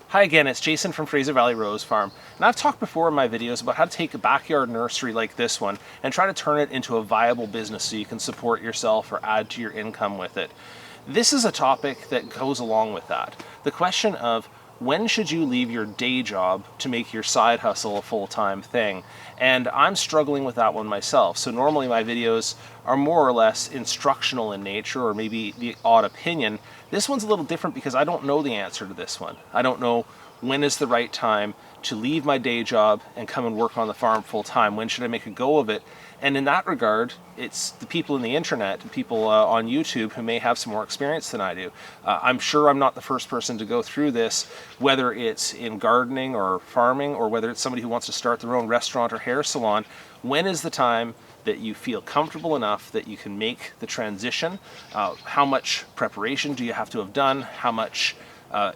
Hi again, it's Jason from Fraser Valley Rose Farm, and I've talked before in my videos about how to take a backyard nursery like this one and try to turn it into a viable business so you can support yourself or add to your income with it. This is a topic that goes along with that. The question of when should you leave your day job to make your side hustle a full-time thing? And I'm struggling with that one myself. So normally my videos are more or less instructional in nature, or maybe the odd opinion. This one's a little different because I don't know the answer to this one. I don't know when is the right time to leave my day job and come and work on the farm full-time. When should I make a go of it? And in that regard, it's the people in the internet, people on YouTube who may have some more experience than I do. I'm sure I'm not the first person to go through this, whether it's in gardening or farming, or whether it's somebody who wants to start their own restaurant or hair salon. When is the time that you feel comfortable enough that you can make the transition? How much preparation do you have to have done? How much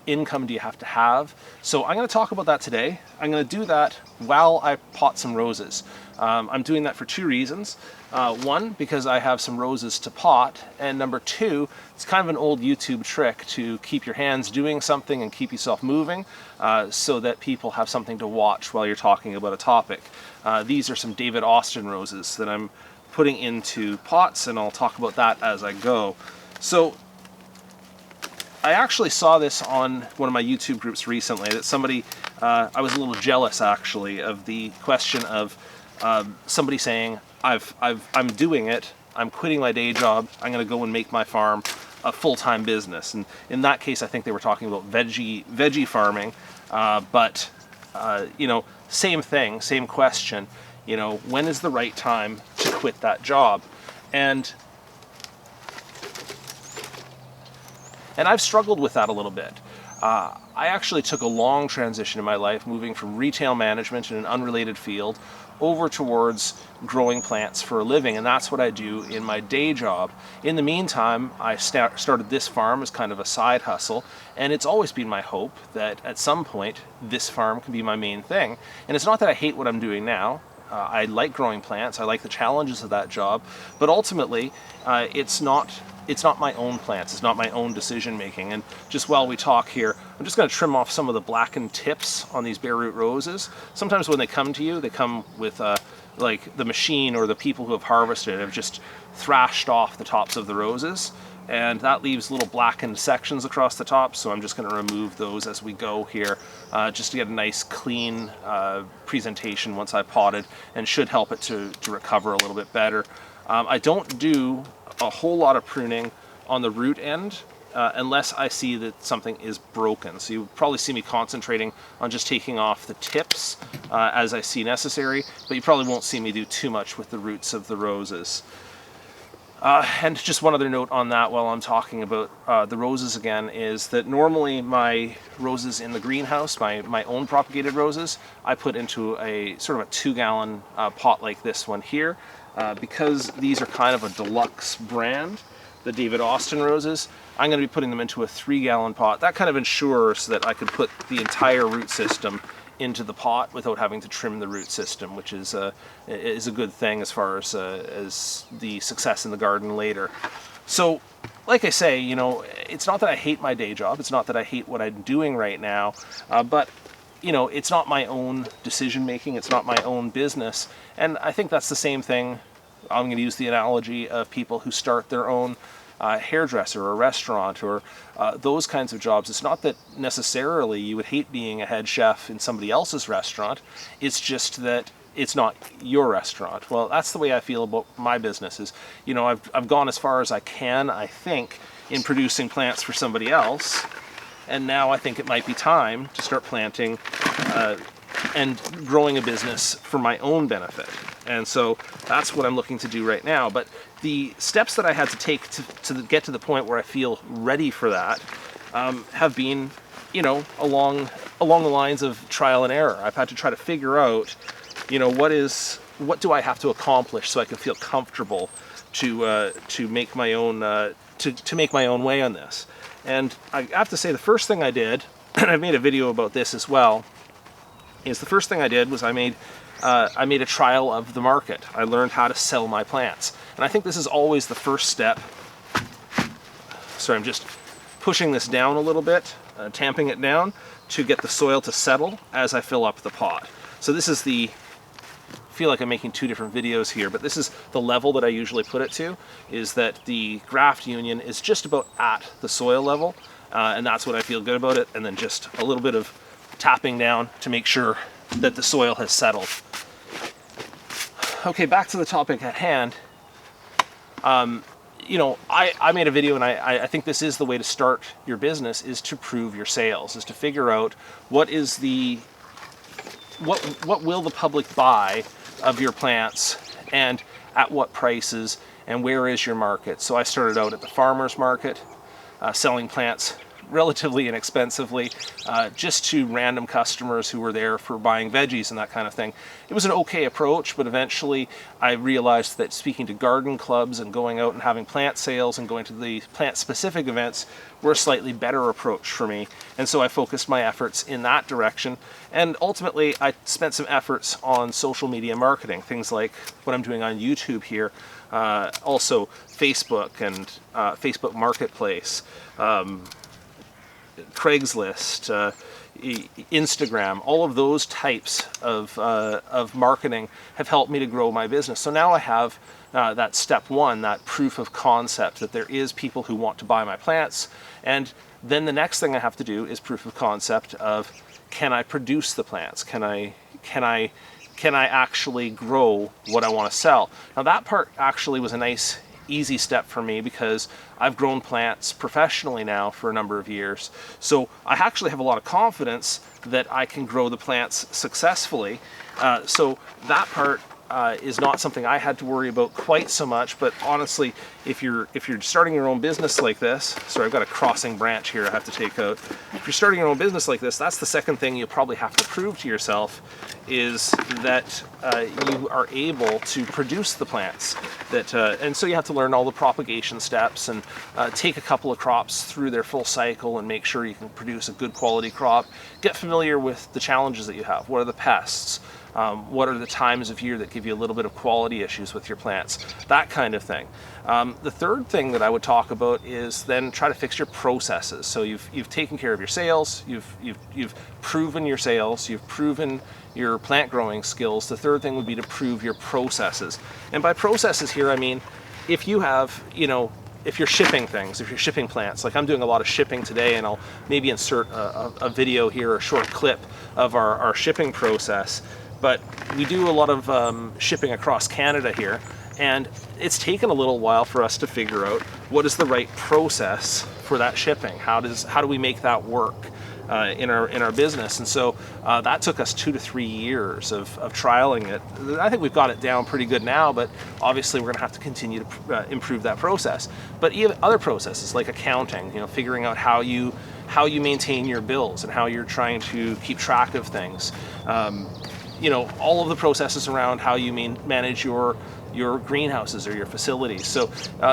income do you have to have? So I'm going to talk about that today. I'm going to do that while I pot some roses. I'm doing that for two reasons. One, because I have some roses to pot, and number two, it's kind of an old YouTube trick to keep your hands doing something and keep yourself moving so that people have something to watch while you're talking about a topic. These are some David Austin roses that I'm putting into pots, and I'll talk about that as I go. So I actually saw this on one of my YouTube groups recently, that somebody, I was a little jealous actually of the question of somebody saying, I'm doing it, I'm quitting my day job, I'm going to go and make my farm a full-time business. And in that case, I think they were talking about veggie farming, but you know, same thing, same question. You know, when is the right time to quit that job? And I've struggled with that a little bit. I actually took a long transition in my life, moving from retail management in an unrelated field over towards growing plants for a living, and that's what I do in my day job. In the meantime, I started this farm as kind of a side hustle, and it's always been my hope that at some point this farm can be my main thing. And it's not that I hate what I'm doing now. I like growing plants, I like the challenges of that job, but ultimately it's not my own plants, it's not my own decision making. And just while we talk here, I'm just going to trim off some of the blackened tips on these bare root roses. Sometimes when they come to you, they come with like the machine or the people who have harvested have just thrashed off the tops of the roses, and that leaves little blackened sections across the top. So I'm just going to remove those as we go here, just to get a nice clean presentation once I potted, and should help it to recover a little bit better. I don't do a whole lot of pruning on the root end unless I see that something is broken. So you'll probably see me concentrating on just taking off the tips as I see necessary, but you probably won't see me do too much with the roots of the roses. And just one other note on that while I'm talking about the roses again, is that normally my roses in the greenhouse, my own propagated roses, I put into a sort of a 2-gallon pot like this one here. Because these are kind of a deluxe brand, the David Austin roses, I'm going to be putting them into a 3-gallon pot. That kind of ensures that I could put the entire root system into the pot without having to trim the root system, which is a good thing as far as the success in the garden later. So, like I say, you know, it's not that I hate my day job, it's not that I hate what I'm doing right now, but you know, it's not my own decision making, it's not my own business. And I think that's the same thing. I'm going to use the analogy of people who start their own hairdresser or restaurant or those kinds of jobs. It's not that necessarily you would hate being a head chef in somebody else's restaurant, it's just that it's not your restaurant. Well, that's the way I feel about my business. Is, you know, I've gone as far as I can, I think, in producing plants for somebody else. And now I think it might be time to start planting and growing a business for my own benefit. And so that's what I'm looking to do right now. But the steps that I had to take to get to the point where I feel ready for that have been, you know, along the lines of trial and error. I've had to try to figure out, you know, what do I have to accomplish so I can feel comfortable to make my own to make my own way on this. And I have to say, the first thing I did, and I've made a video about this as well, is the first thing I did was I made a trial of the market. I learned how to sell my plants. And I think this is always the first step. Sorry, I'm just pushing this down a little bit tamping it down to get the soil to settle as I fill up the pot. So this is the, I feel like I'm making two different videos here, but this is the level that I usually put it to, is that the graft union is just about at the soil level, and that's what I feel good about it, and then just a little bit of tapping down to make sure that the soil has settled. Okay, back to the topic at hand. You know, I made a video, and I think this is the way to start your business, is to prove your sales, is to figure out what is the, what will the public buy of your plants, and at what prices, and where is your market. So I started out at the farmer's market, selling plants relatively inexpensively, just to random customers who were there for buying veggies and that kind of thing. It was an okay approach, but eventually I realized that speaking to garden clubs and going out and having plant sales and going to the plant-specific events were a slightly better approach for me. And so I focused my efforts in that direction. And ultimately, I spent some efforts on social media marketing, things like what I'm doing on YouTube here, also Facebook and Facebook Marketplace, Craigslist, Instagram. All of those types of marketing have helped me to grow my business. So now I have that step one, that proof of concept that there is people who want to buy my plants, and then the next thing I have to do is proof of concept of, can I produce the plants? Can I actually grow what I want to sell? Now that part actually was a nice easy step for me, because I've grown plants professionally now for a number of years. So I actually have a lot of confidence that I can grow the plants successfully. So that part is not something I had to worry about quite so much. But honestly, if you're starting your own business like this, sorry, I've got a crossing branch here I have to take out. If you're starting your own business like this, that's the second thing you'll probably have to prove to yourself, is that you are able to produce the plants. And so you have to learn all the propagation steps and take a couple of crops through their full cycle and make sure you can produce a good quality crop. Get familiar with the challenges that you have. What are the pests? What are the times of year that give you a little bit of quality issues with your plants? That kind of thing. The third thing that I would talk about is then try to fix your processes. So you've taken care of your sales, you've proven your sales, you've proven your plant growing skills. The third thing would be to prove your processes. And by processes here, I mean, if you have, you know, if you're shipping things, if you're shipping plants, like I'm doing a lot of shipping today, and I'll maybe insert a video here, a short clip of our shipping process. But we do a lot of shipping across Canada here, and it's taken a little while for us to figure out what is the right process for that shipping. How do we make that work in our business? And so that took us 2 to 3 years of trialing it. I think we've got it down pretty good now, but obviously we're going to have to continue to improve that process. But even other processes like accounting, you know, figuring out how you maintain your bills and how you're trying to keep track of things. You know, all of the processes around how you manage your greenhouses or your facilities. So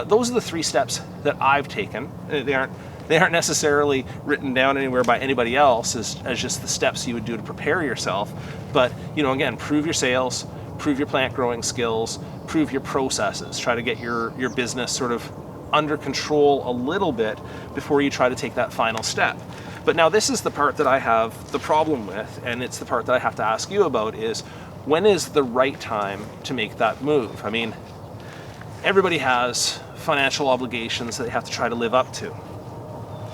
those are the 3 steps that I've taken. They aren't necessarily written down anywhere by anybody else as just the steps you would do to prepare yourself. But, you know, again, prove your sales, prove your plant growing skills, prove your processes. Try to get your business sort of under control a little bit before you try to take that final step. But now this is the part that I have the problem with, and it's the part that I have to ask you about, is when is the right time to make that move? I mean, everybody has financial obligations that they have to try to live up to.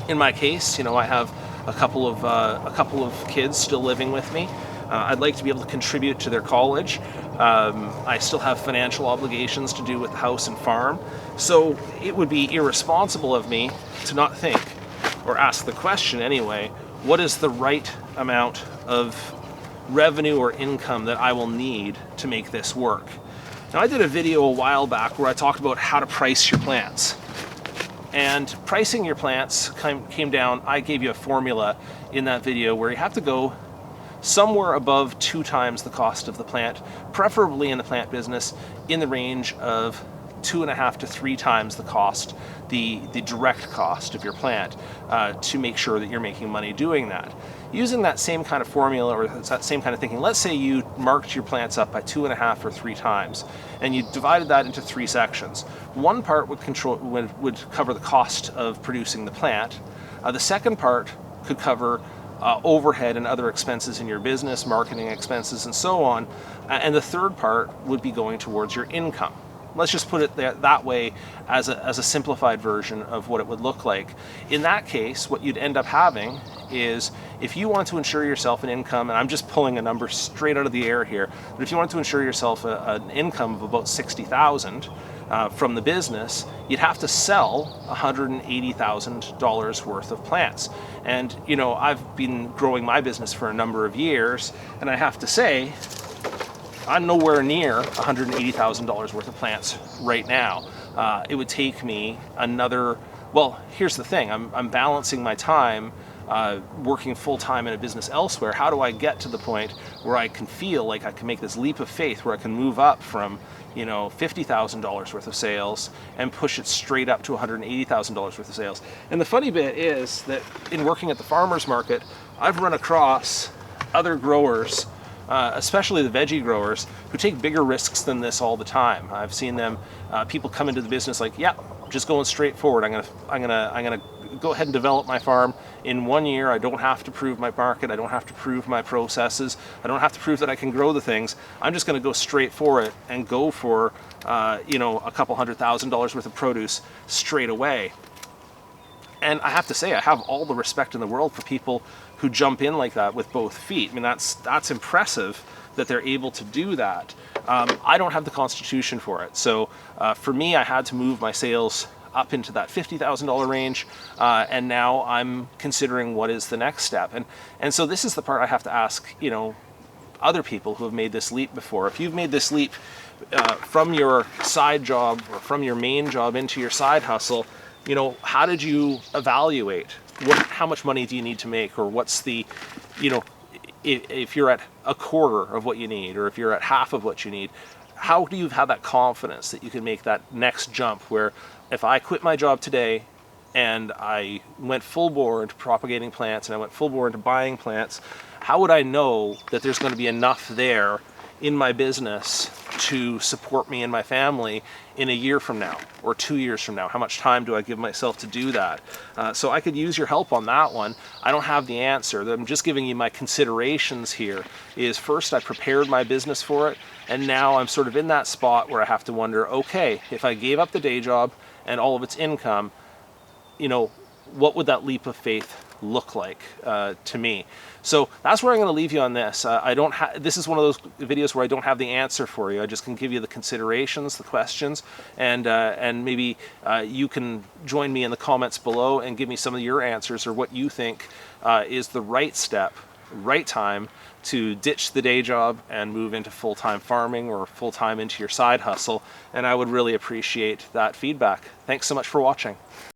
In my case, you know, I have a couple of kids still living with me. I'd like to be able to contribute to their college. I still have financial obligations to do with the house and farm. So it would be irresponsible of me to not think, or ask the question anyway, what is the right amount of revenue or income that I will need to make this work? Now, I did a video a while back where I talked about how to price your plants. And pricing your plants came down, I gave you a formula in that video where you have to go somewhere above 2 times the cost of the plant, preferably in the plant business in the range of 2.5 to 3 times the cost, the direct cost of your plant, to make sure that you're making money doing that. Using that same kind of formula, or that same kind of thinking, let's say you marked your plants up by 2.5 or 3 times, and you divided that into 3 sections. One part would cover the cost of producing the plant. The second part could cover overhead and other expenses in your business, marketing expenses, and so on. And the third part would be going towards your income. Let's just put it that way as a simplified version of what it would look like. In that case, what you'd end up having is, if you want to insure yourself an income, and I'm just pulling a number straight out of the air here, but if you want to insure yourself an income of about $60,000 from the business, you'd have to sell $180,000 worth of plants. And I've been growing my business for a number of years, and I have to say, I'm nowhere near $180,000 worth of plants right now. It would take me another, well, here's the thing, I'm balancing my time working full-time in a business elsewhere. How do I get to the point where I can feel like I can make this leap of faith, where I can move up from $50,000 worth of sales and push it straight up to $180,000 worth of sales? And the funny bit is that in working at the farmers market, I've run across other growers, especially the veggie growers, who take bigger risks than this all the time. I've seen them, people come into the business like, yeah, just going straight forward. I'm gonna go ahead and develop my farm in 1 year. I don't have to prove my market. I don't have to prove my processes. I don't have to prove that I can grow the things. I'm just going to go straight for it and go for a couple $100,000 worth of produce straight away. And I have to say, I have all the respect in the world for people who jump in like that with both feet. I mean, that's impressive that they're able to do that. I don't have the constitution for it. So for me, I had to move my sales up into that $50,000 range, and now I'm considering what is the next step. And so this is the part I have to ask, other people who have made this leap before. If you've made this leap from your side job or from your main job into your side hustle, how did you evaluate how much money do you need to make, or what's the, if you're at a quarter of what you need, or if you're at half of what you need, how do you have that confidence that you can make that next jump where, if I quit my job today and I went full bore into propagating plants and I went full bore into buying plants, how would I know that there's going to be enough there in my business to support me and my family in a year from now or 2 years from now? How much time do I give myself to do that? So I could use your help on that one. I don't have the answer. I'm just giving you my considerations here. Is first, I prepared my business for it, and now I'm sort of in that spot where I have to wonder, okay, if I gave up the day job and all of its income, what would that leap of faith look like to me? So that's where I'm going to leave you on this. This is one of those videos where I don't have the answer for you. I just can give you the considerations, the questions, and maybe you can join me in the comments below and give me some of your answers, or what you think is the right step, right time to ditch the day job and move into full-time farming or full-time into your side hustle. And I would really appreciate that feedback. Thanks so much for watching.